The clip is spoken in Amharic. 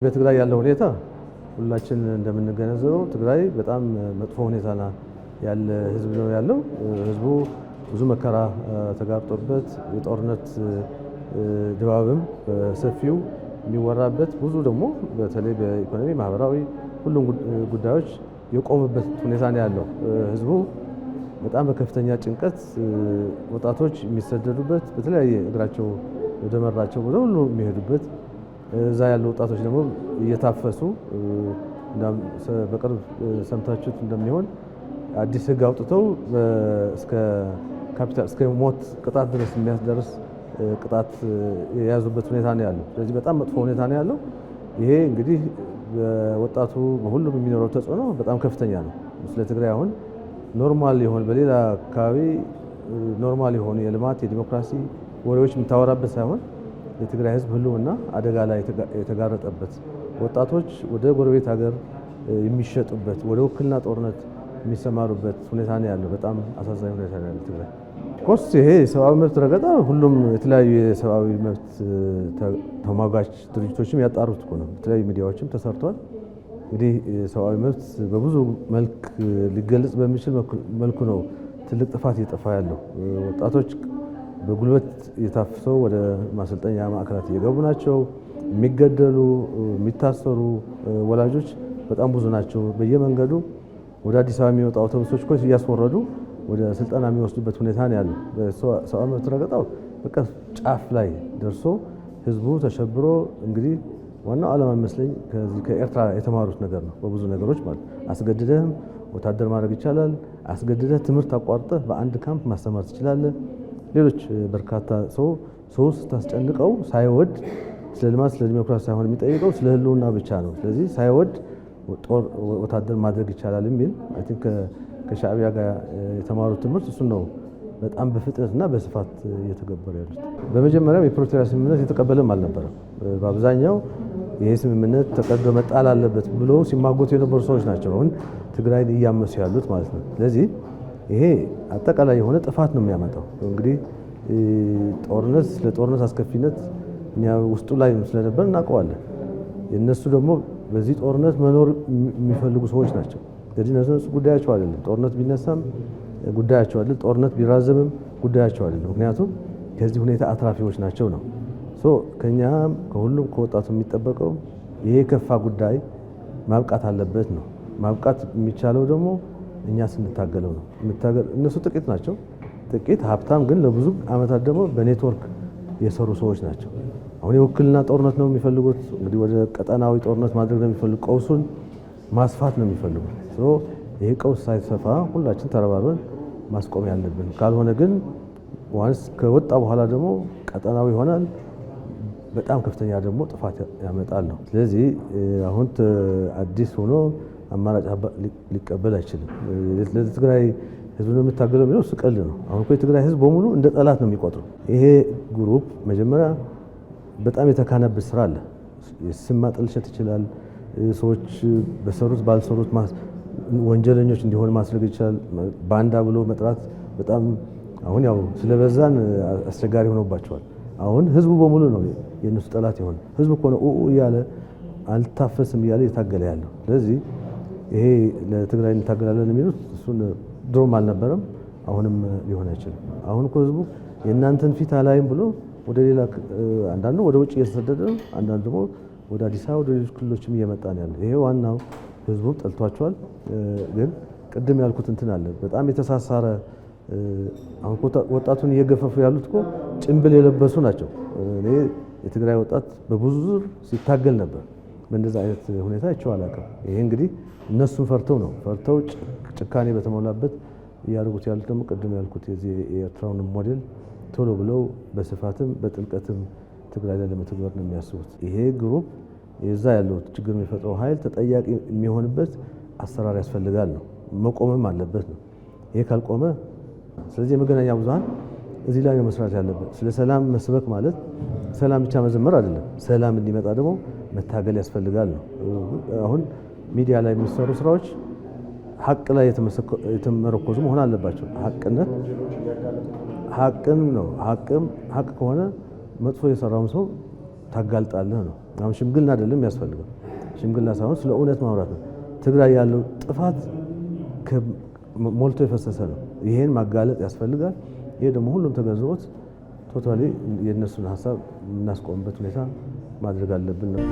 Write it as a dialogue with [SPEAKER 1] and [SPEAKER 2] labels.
[SPEAKER 1] በትግራይ ያለው ሁኔታ ሁላችን እንደምንገነዘበው ትግራይ በጣም መጥፎ ሁኔታ ያለ ህዝብ ነው ያለው። ህዝቡ ብዙ መከራ ተጋርጦበት የጦርነት ድባብም በሰፊው የሚወራበት ብዙ ደግሞ በተለይ በኢኮኖሚ ማህበራዊ ሁሉም ጉዳዮች የቆሙበት ሁኔታ ነው ያለው። ህዝቡ በጣም በከፍተኛ ጭንቀት ወጣቶች የሚሰደዱበት በተለያየ እግራቸው ወደመራቸው ወደ ሁሉ የሚሄዱበት እዛ ያሉ ወጣቶች ደግሞ እየታፈሱ በቅርብ ሰምታችሁት እንደሚሆን አዲስ ህግ አውጥተው እስከ ሞት ቅጣት ድረስ የሚያስደርስ ቅጣት የያዙበት ሁኔታ ነው ያለው። ስለዚህ በጣም መጥፎ ሁኔታ ነው ያለው። ይሄ እንግዲህ በወጣቱ በሁሉም የሚኖረው ተጽዕኖ በጣም ከፍተኛ ነው። ስለ ትግራይ አሁን ኖርማል የሆነ በሌላ አካባቢ ኖርማል የሆኑ የልማት የዲሞክራሲ ወሬዎች የምታወራበት ሳይሆን የትግራይ ህዝብ ህልውና አደጋ ላይ የተጋረጠበት ወጣቶች ወደ ጎረቤት ሀገር የሚሸጡበት ወደ ውክልና ጦርነት የሚሰማሩበት ሁኔታ ነው ያለው። በጣም አሳዛኝ ሁኔታ ነው ያለው ትግራይ። ኮርስ ይሄ የሰብአዊ መብት ረገጣ ሁሉም የተለያዩ የሰብአዊ መብት ተሟጋች ድርጅቶችም ያጣሩት እኮ ነው። የተለያዩ ሚዲያዎችም ተሰርቷል። እንግዲህ የሰብአዊ መብት በብዙ መልክ ሊገለጽ በሚችል መልኩ ነው ትልቅ ጥፋት እየጠፋ ያለው። ወጣቶች በጉልበት የታፍሰው ወደ ማሰልጠኛ ማዕከላት እየገቡ ናቸው። የሚገደሉ የሚታሰሩ ወላጆች በጣም ብዙ ናቸው። በየመንገዱ ወደ አዲስ አበባ የሚወጡ አውቶቡሶች እኮ እያስወረዱ ወደ ስልጠና የሚወስዱበት ሁኔታ ነው ያለው። ሰብአዊ መብት ረገጣው በቃ ጫፍ ላይ ደርሶ ህዝቡ ተሸብሮ እንግዲህ ዋናው ዓላማ መስለኝ ከኤርትራ የተማሩት ነገር ነው። በብዙ ነገሮች ማለት አስገድደህም ወታደር ማድረግ ይቻላል። አስገድደህ ትምህርት አቋርጠህ በአንድ ካምፕ ማስተማር ትችላለህ። ሌሎች በርካታ ሰው ስታስጨንቀው ሳይወድ ስለ ልማት ስለ ዲሞክራሲ ሳይሆን የሚጠይቀው ስለ ህልውና ብቻ ነው። ስለዚህ ሳይወድ ወታደር ማድረግ ይቻላል የሚል አይ ቲንክ ከሻዕቢያ ጋር የተማሩት ትምህርት እሱን ነው በጣም በፍጥነትና በስፋት እየተገበሩ ያሉት። በመጀመሪያም የፕሪቶሪያ ስምምነት የተቀበለም አልነበረም። በአብዛኛው ይሄ ስምምነት ተቀዶ መጣል አለበት ብለው ሲማጎቱ የነበሩ ሰዎች ናቸው አሁን ትግራይን እያመሱ ያሉት ማለት ነው። ስለዚህ ይሄ አጠቃላይ የሆነ ጥፋት ነው የሚያመጣው። እንግዲህ ጦርነት ለጦርነት አስከፊነት እኛ ውስጡ ላይ ስለነበር እናውቀዋለን። የነሱ ደግሞ በዚህ ጦርነት መኖር የሚፈልጉ ሰዎች ናቸው። ስለዚህ እነሱ ጉዳያቸው አይደለም። ጦርነት ቢነሳም ጉዳያቸው አይደለም። ጦርነት ቢራዘምም ጉዳያቸው አይደለም። ምክንያቱም ከዚህ ሁኔታ አትራፊዎች ናቸው ነው። ከኛም ከሁሉም ከወጣቱ የሚጠበቀው ይሄ የከፋ ጉዳይ ማብቃት አለበት ነው። ማብቃት የሚቻለው ደግሞ እኛ ስንታገለው ነው። እነሱ ጥቂት ናቸው፣ ጥቂት ሀብታም ግን ለብዙ ዓመታት ደግሞ በኔትወርክ የሰሩ ሰዎች ናቸው። አሁን የውክልና ጦርነት ነው የሚፈልጉት። እንግዲህ ወደ ቀጠናዊ ጦርነት ማድረግ ነው የሚፈልጉት። ቀውሱን ማስፋት ነው የሚፈልጉት። ይሄ ቀውስ ሳይሰፋ ሁላችን ተረባርበን ማስቆም ያለብን። ካልሆነ ግን ዋንስ ከወጣ በኋላ ደግሞ ቀጠናዊ ይሆናል። በጣም ከፍተኛ ደግሞ ጥፋት ያመጣል ነው። ስለዚህ አሁን አዲስ ሆኖ አማራጭ ሊቀበል አይችልም። ለትግራይ ህዝብ ነው የምታገለው የሚለው እሱ ቀልድ ነው። አሁን እኮ የትግራይ ህዝብ በሙሉ እንደ ጠላት ነው የሚቆጥረው። ይሄ ግሩፕ መጀመሪያ በጣም የተካነበት ስራ አለ። ስም ማጠልሸት ይችላል። ሰዎች በሰሩት ባልሰሩት ወንጀለኞች እንዲሆን ማስረግ ይችላል። ባንዳ ብሎ መጥራት በጣም አሁን ያው ስለበዛን አስቸጋሪ ሆኖባቸዋል። አሁን ህዝቡ በሙሉ ነው የነሱ ጠላት የሆነ ህዝብ እኮ ነው እያለ አልታፈስም እያለ የታገለ ያለው። ስለዚህ ይሄ ለትግራይ እንታገላለን የሚሉት እሱን ድሮም አልነበረም፣ አሁንም ሊሆን አይችልም። አሁን እኮ ህዝቡ የእናንተን ፊት አላይም ብሎ ወደ ሌላ አንዳንዱ ወደ ውጭ እየተሰደደ ነው፣ አንዳንዱ ደግሞ ወደ አዲስ አበባ ወደ ሌሎች ክልሎችም እየመጣ ነው ያለው። ይሄ ዋናው ህዝቡ ጠልቷቸዋል። ግን ቅድም ያልኩት እንትን አለ በጣም የተሳሳረ አሁን ወጣቱን እየገፈፉ ያሉት እኮ ጭንብል የለበሱ ናቸው። እኔ የትግራይ ወጣት በብዙ ዙር ሲታገል ነበር። በእንደዚህ አይነት ሁኔታ አይቼው አላውቅም። ይሄ እንግዲህ እነሱን ፈርተው ጭካኔ በተሞላበት እያደረጉት ያሉት ደግሞ ቅድም ያልኩት የዚህ የኤርትራውን ሞዴል ቶሎ ብለው በስፋትም በጥልቀትም ትግራይ ላይ ለመተግበር ነው የሚያስቡት። ይሄ ግሩፕ የዛ ያለው ችግር የሚፈጥረው ኃይል ተጠያቂ የሚሆንበት አሰራር ያስፈልጋል ነው፣ መቆምም አለበት ነው። ይሄ ካልቆመ ስለዚህ የመገናኛ ብዙሃን እዚህ ላይ ነው መስራት ያለበት። ስለ ሰላም መስበክ ማለት ሰላም ብቻ መዘመር አይደለም። ሰላም እንዲመጣ ደግሞ መታገል ያስፈልጋል ነው። አሁን ሚዲያ ላይ የሚሰሩ ስራዎች ሀቅ ላይ የተመረኮዙ መሆን አለባቸው። ሀቅነት ሀቅም ነው። ሀቅ ከሆነ መጥፎ የሰራውን ሰው ታጋልጣለህ ነው። አሁን ሽምግልና አይደለም ያስፈልገው፣ ሽምግልና ሳይሆን ስለ እውነት ማውራት ነው። ትግራይ ያለው ጥፋት ሞልቶ የፈሰሰ ነው። ይሄን ማጋለጥ ያስፈልጋል። ይሄ ደግሞ ሁሉም ተገንዝቦት ቶታሊ የእነሱን ሀሳብ የምናስቆምበት ሁኔታ ማድረግ አለብን ነው።